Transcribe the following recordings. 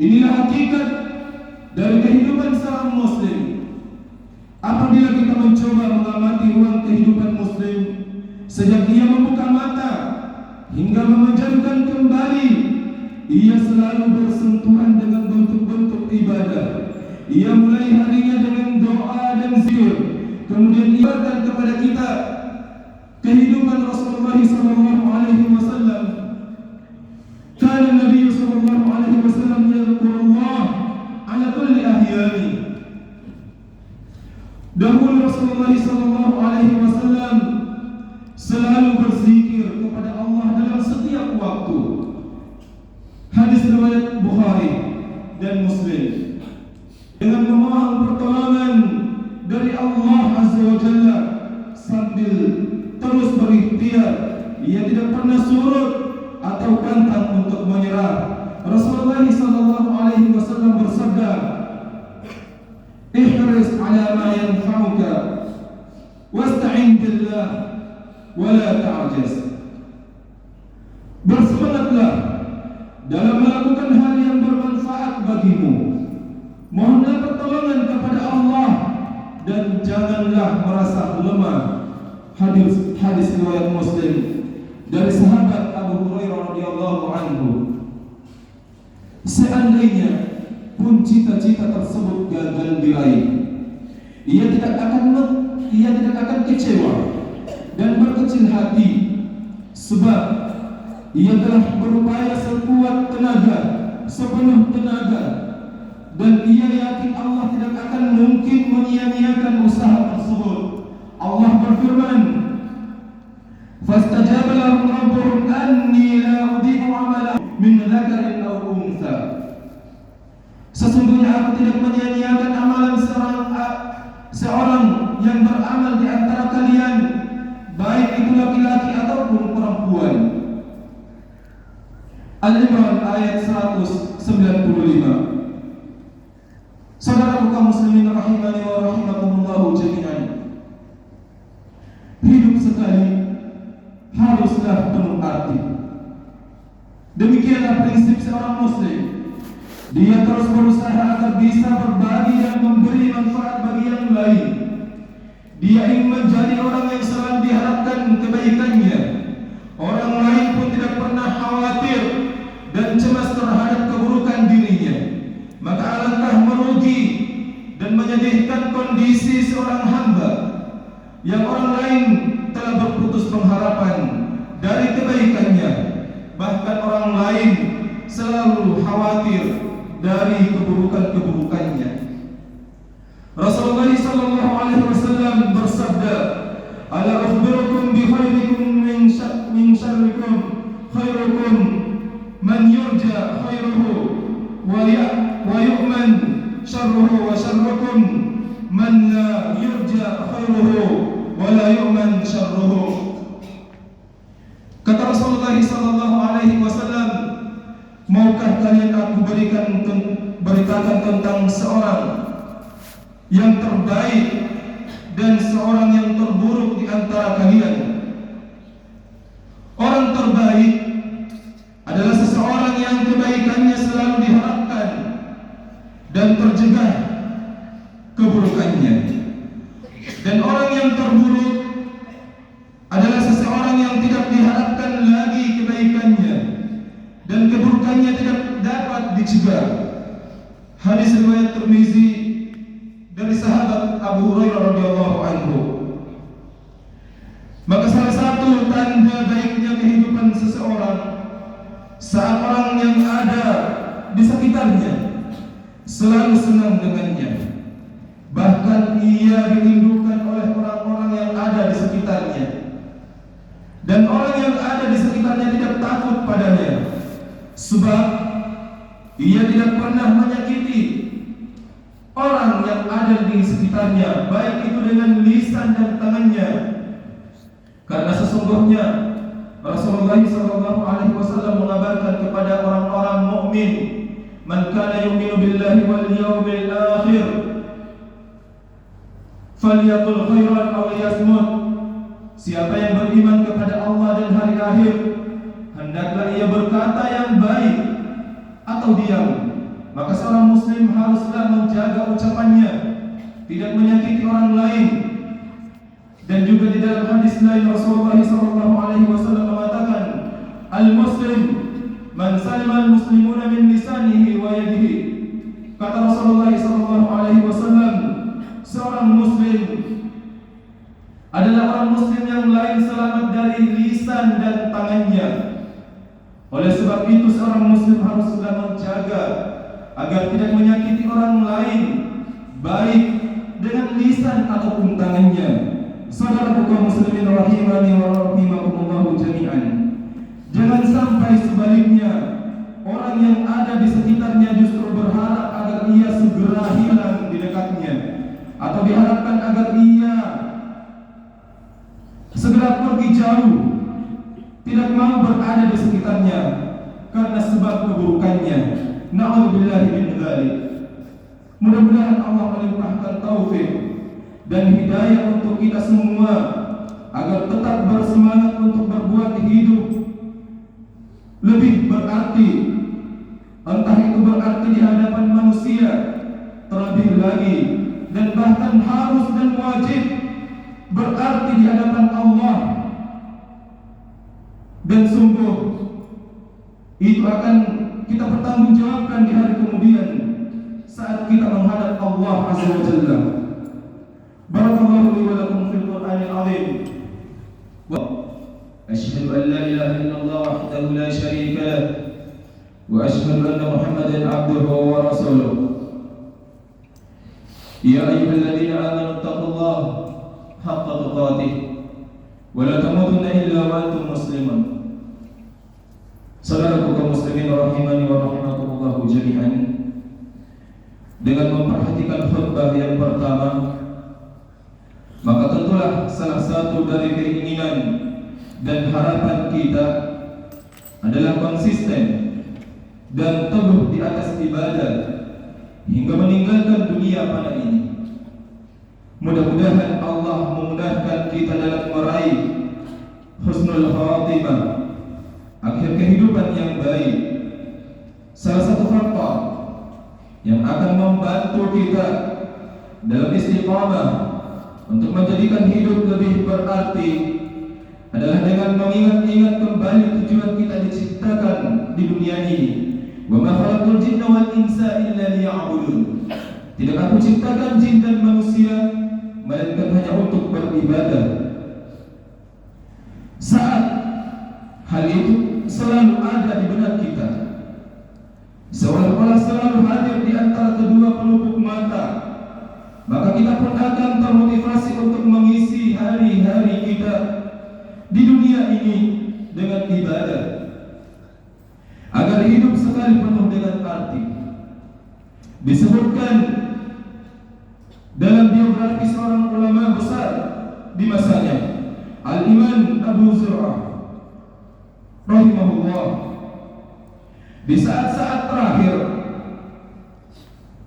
Inilah hakikat dari kehidupan seorang muslim. Apabila kita mencoba mengamati ruang kehidupan muslim sejak ia membuka mata hingga memejamkan kembali, ia selalu bersentuhan dengan bentuk-bentuk ibadah. Ia mulai harinya dengan doa dan zikir, kemudian ia berikan kepada kita kehidupan Rasulullah sallallahu alaihi wasallam. Kana Nabi sallallahu alaihi wasallam yadhkurullah ala kulli ahyani. Dahulu Rasulullah sallallahu alaihi wasallam selalu berzikir kepada Allah dalam setiap waktu. Hadis riwayat Bukhari dan Muslim. Dengan memohon pertolongan dari Allah Azza wa Jalla sambil terus berikhtiar, ia tidak pernah surut atau pantang untuk menyerah. Rasulullah sallallahu alaihi wasallam bersabda, "Ihris 'ala ma yanfa'uka wasta'in billah wa la ta'jaz." Bersemangatlah dalam melakukan hal yang bermanfaat bagimu. Mohonlah pertolongan kepada Allah dan janganlah merasa lemah. Hadis riwayat Muslim dari sahabat Abu Hurairah radhiyallahu anhu. Seandainya pun cita-cita tersebut gagal diraih, ia tidak akan kecewa dan berkecil hati, sebab ia telah berupaya sekuat tenaga, sepenuh tenaga, dan ia yakin Allah tidak akan mungkin menyia-nyiakan usaha tersebut. Allah berfirman, "Fastajaba lahum rabbuhum anni la udhi'u 'amala min dzakarin aw untha." Sesungguhnya aku tidak menyia-nyiakan amalan seorang yang beramal di antara kalian, baik itu laki-laki ataupun perempuan. Al-Imran ayat 195. Saudara kaum muslimin rahimani wa rahimakumullah jami'an. Hidup sekali haruslah penuh arti. Demikianlah prinsip seorang muslim. Dia terus berusaha agar bisa berbagi dan memberi manfaat bagi yang lain. Dia ingin menjadi orang yang selalu diharapkan kebaikannya. Orang lain pun tidak pernah khawatir dan cemas terhadap keburukan dirinya. Maka alangkah merugi dan menyedihkan kondisi seorang hamba yang orang lain telah berputus pengharapan dari kebaikannya. Bahkan orang lain selalu khawatir dari keburukan-keburukannya. Rasulullah sallallahu alaihi wasallam bersabda, "Ala ukhbirukum bi khairikum min syarrikum, khairukum man yurja khairuhu wa yu'man syarruhu wa syarrukum man la yurja khairuhu wa la yu'man syarruhu." Kata Rasulullah sallallahu alaihi wasallam, "Maukah kalian aku beritakan tentang seorang yang terbaik dan seorang yang terburuk di antara kalian?" Orang terbaik adalah seseorang yang kebaikannya selalu diharapkan dan tercegah keburukannya. Dan orang yang terburuk adalah seseorang yang tidak diharapkan lagi kebaikannya dan keburukannya tidak dapat dicegah. Hadis riwayat Tirmizi dari sahabat Abu Hurairah radhiyallahu anhu. Maka salah satu tanda baiknya kehidupan seseorang saat orang yang ada di sekitarnya selalu senang dengannya, bahkan ia dirindukan oleh orang-orang yang ada di sekitarnya, dan orang yang ada di sekitarnya tidak takut padanya, sebab ia tidak pernah menyakiti orang yang ada di sekitarnya, baik itu dengan lisan dan tangannya. Karena sesungguhnya Rasulullah SAW mengabarkan kepada orang-orang mukmin, "Man kana yu'minu billahi wal yawmil akhir falyaqul khairan aw liyasmut." Siapa yang beriman kepada Allah dan hari akhir, hendaklah ia berkata yang baik atau diam. seorang muslim haruslah menjaga ucapannya, tidak menyakiti orang lain. Dan juga di dalam hadis lain Rasulullah SAW mengatakan, al-muslim man salima al-muslimuna min lisanihi wa yadihi. Kata Rasulullah SAW, seorang muslim adalah orang muslim yang lain selamat dari lisan dan tangannya. Oleh sebab itu seorang muslim harus sudah menjaga agar tidak menyakiti orang lain, baik dengan lisan ataupun tangannya. Saudara kaum muslimin rahimani wa rahimakumullah jami'an, jangan sampai sebaliknya orang yang ada di sekitarnya justru berharap agar ia segera hilang di dekatnya, atau diharapkan agar ia segera pergi jauh, tidak mau berada di sekitarnya karena sebab keburukannya. Na'udzubillahi min dzalik. Mudah-mudahan Allah melimpahkan taufik dan hidayah untuk kita semua agar tetap bersemangat untuk berbuat hidup lebih berarti, entah itu berarti di hadapan manusia, terlebih lagi dan bahkan harus dan wajib berarti di hadapan Allah. Dan sungguh itu akan kita pertanggungjawabkan di hari kemudian saat kita menghadap Allah Azza wa Jalla. Barakallahu li wa lakum fil Qur'anil azim. Wa asyhadu an la ilaha illallah wahdahu la syarika lah wa asyhadu anna Muhammadan abduhu wa rasuluh. Ya ayyuhalladzina amanu taqullaha haqqa tuqatih wa la tamutunna illa wa antum muslimun. Saudaraku kaum muslimin rahimani wa rahimakumullah jami'an, dengan memperhatikan khutbah yang pertama, maka tentulah salah satu dari keinginan dan harapan kita adalah konsisten dan teguh di atas ibadah hingga meninggalkan dunia pada ini. Mudah-mudahan Allah memudahkan kita dalam meraih husnul khatimah, akhir kehidupan yang baik. Salah satu faktor yang akan membantu kita dalam istiqamah untuk menjadikan hidup lebih berarti adalah dengan mengingat-ingat kembali tujuan kita diciptakan di dunia ini. Wa ma khalaqtul jinna wal insa illa liya'budun. Tidak aku ciptakan jin dan manusia melainkan hanya untuk beribadah. Saat hal itu selalu ada di benak kita, seolah-olah selalu hadir di antara kedua pelupuk mata, maka kita pun akan termotivasi untuk mengisi hari-hari kita di dunia ini dengan ibadah, agar hidup sekali penuh dengan arti. Disebutkan dalam biografi seorang ulama besar di masanya, Al-Imam Abu Zur'ah rahimahullah, di saat-saat terakhir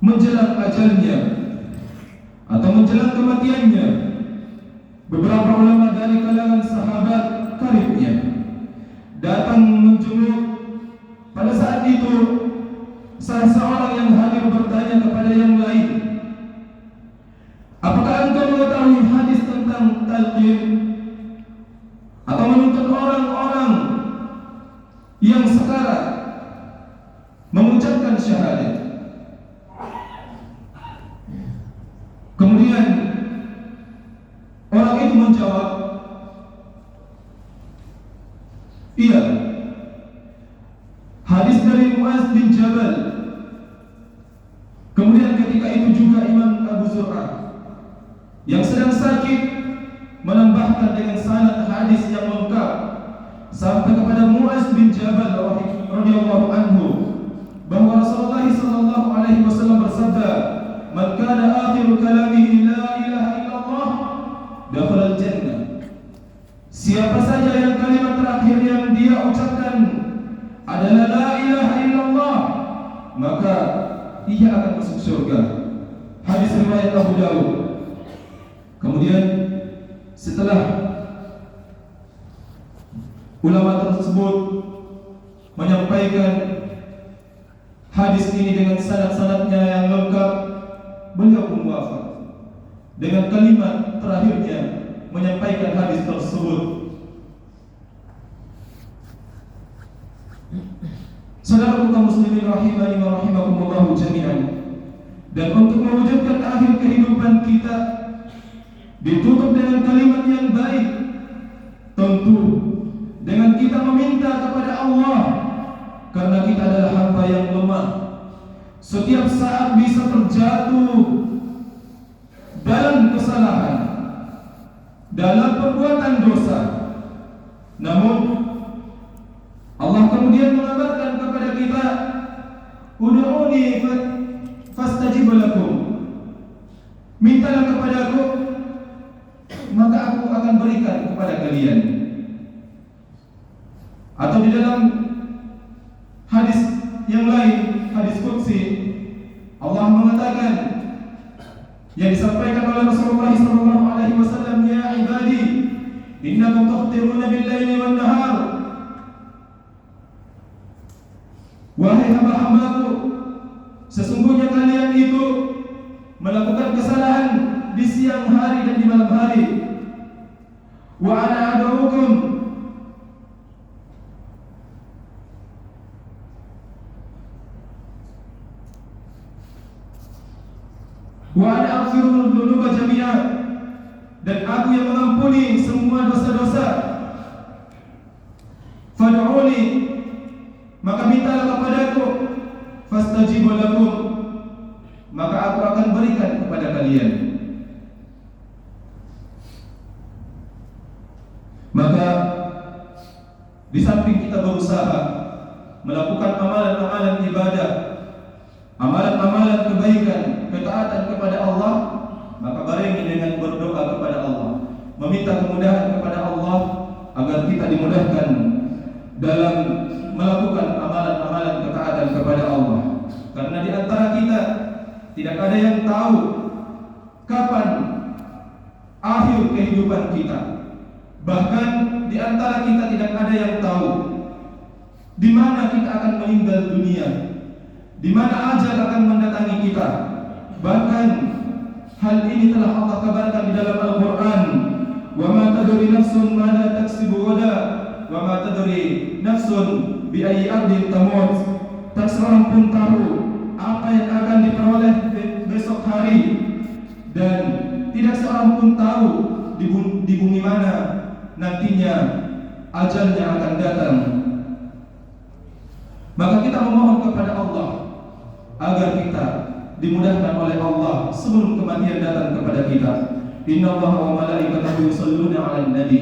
menjelang ajalnya atau menjelang kematiannya, beberapa ulama dari kalangan sahabat karibnya datang menjenguk. Pada saat itu salah seorang yang hadir bertanya kepada yang lain, apakah engkau mengetahui hadis tentang talqin atau menuntut orang-orang yang sekarang mengucapkan syahadat? Kemudian orang itu menjawab, iya, hadis dari Muaz bin Jabal. Kemudian ketika itu juga Imam Abu Zur'ah yang sedang sakit menambahkan dengan sanad hadis yang lengkap sampai kepada Muaz bin Jabal radhiyallahu anhu bahwa Rasulullah sallallahu alaihi wasallam bersabda, "Man kana akhiru kalamihi la ilaha illallah, dakhala al-jannah." Siapa saja yang kalimat terakhir yang dia ucapkan adalah la ilaha illallah, maka ia akan masuk surga. Hadis riwayat Abu Dawud. Kemudian setelah ulama tersebut menyampaikan hadis ini dengan sanad-sanadnya yang lengkap, beliau pun wafat. Dengan kalimat terakhirnya menyampaikan hadis tersebut. Saudara kaum muslimin rahimani wa rahimakumullah jami'an. Dan untuk mewujudkan akhir kehidupan kita ditutup dengan kalimat yang baik, tentu dengan kita meminta kepada Allah, karena kita adalah hamba yang lemah, setiap saat bisa terjatuh dalam kesalahan, dalam perbuatan dosa. Namun Allah kemudian mengabarkan kepada kita, ud'uni fastajib lakum, mintalah kepadaku maka aku akan berikan kepada kalian. Atau di dalam hadis yang lain, hadis qudsi, Allah mengatakan yang disampaikan oleh Rasulullah SAW, ya ibadi, innakum tukhtiruna bil-laili wan-nahar. Wahai hamba-hambaku, sesungguhnya kalian itu melakukan kesalahan di siang hari dan di malam hari. Wa ana ad'ukum, wa ana aghfiru dzunuba jami'a, dan aku yang mengampuni semua dosa-dosa. Fad'uni, maka mintalah kepadaku, fastajib lakum, maka aku akan berikan kepada kalian. Maka di samping kita berusaha melakukan amalan-amalan ibadah, amalan-amalan kebaikan, ketaatan kepada Allah, maka barengi dengan berdoa kepada Allah, meminta kemudahan kepada Allah agar kita dimudahkan dalam melakukan amalan-amalan ketaatan kepada Allah. Karena di antara kita tidak ada yang tahu kapan akhir kehidupan kita. Bahkan di antara kita tidak ada yang tahu di mana kita akan meninggal dunia, di mana ajal akan mendatangi kita. Bahkan hal ini telah Allah kabarkan di dalam Al-Quran, wa ma tadri nafsun ma la taksibu ghadan, wa ma tadri nafsun bi ayyi ardin tamut. Tak seorang pun tahu apa yang akan diperoleh besok hari, dan tidak seorang pun tahu di bumi mana nantinya ajalnya akan datang. Maka kita memohon kepada Allah agar kita dimudahkan oleh Allah sebelum kematian datang kepada kita. Innallaha wa malaikatahu yusholluna 'alan nabi,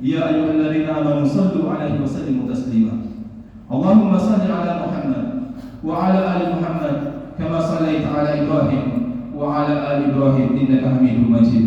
ya ayyuhalladzina amanu shallu 'alaihi wa sallimu taslima. Allahumma shalli 'ala Muhammad wa 'ala ali Muhammad kama shallaita 'ala Ibrahim wa 'ala ali Ibrahim innaka Hamidum Majid.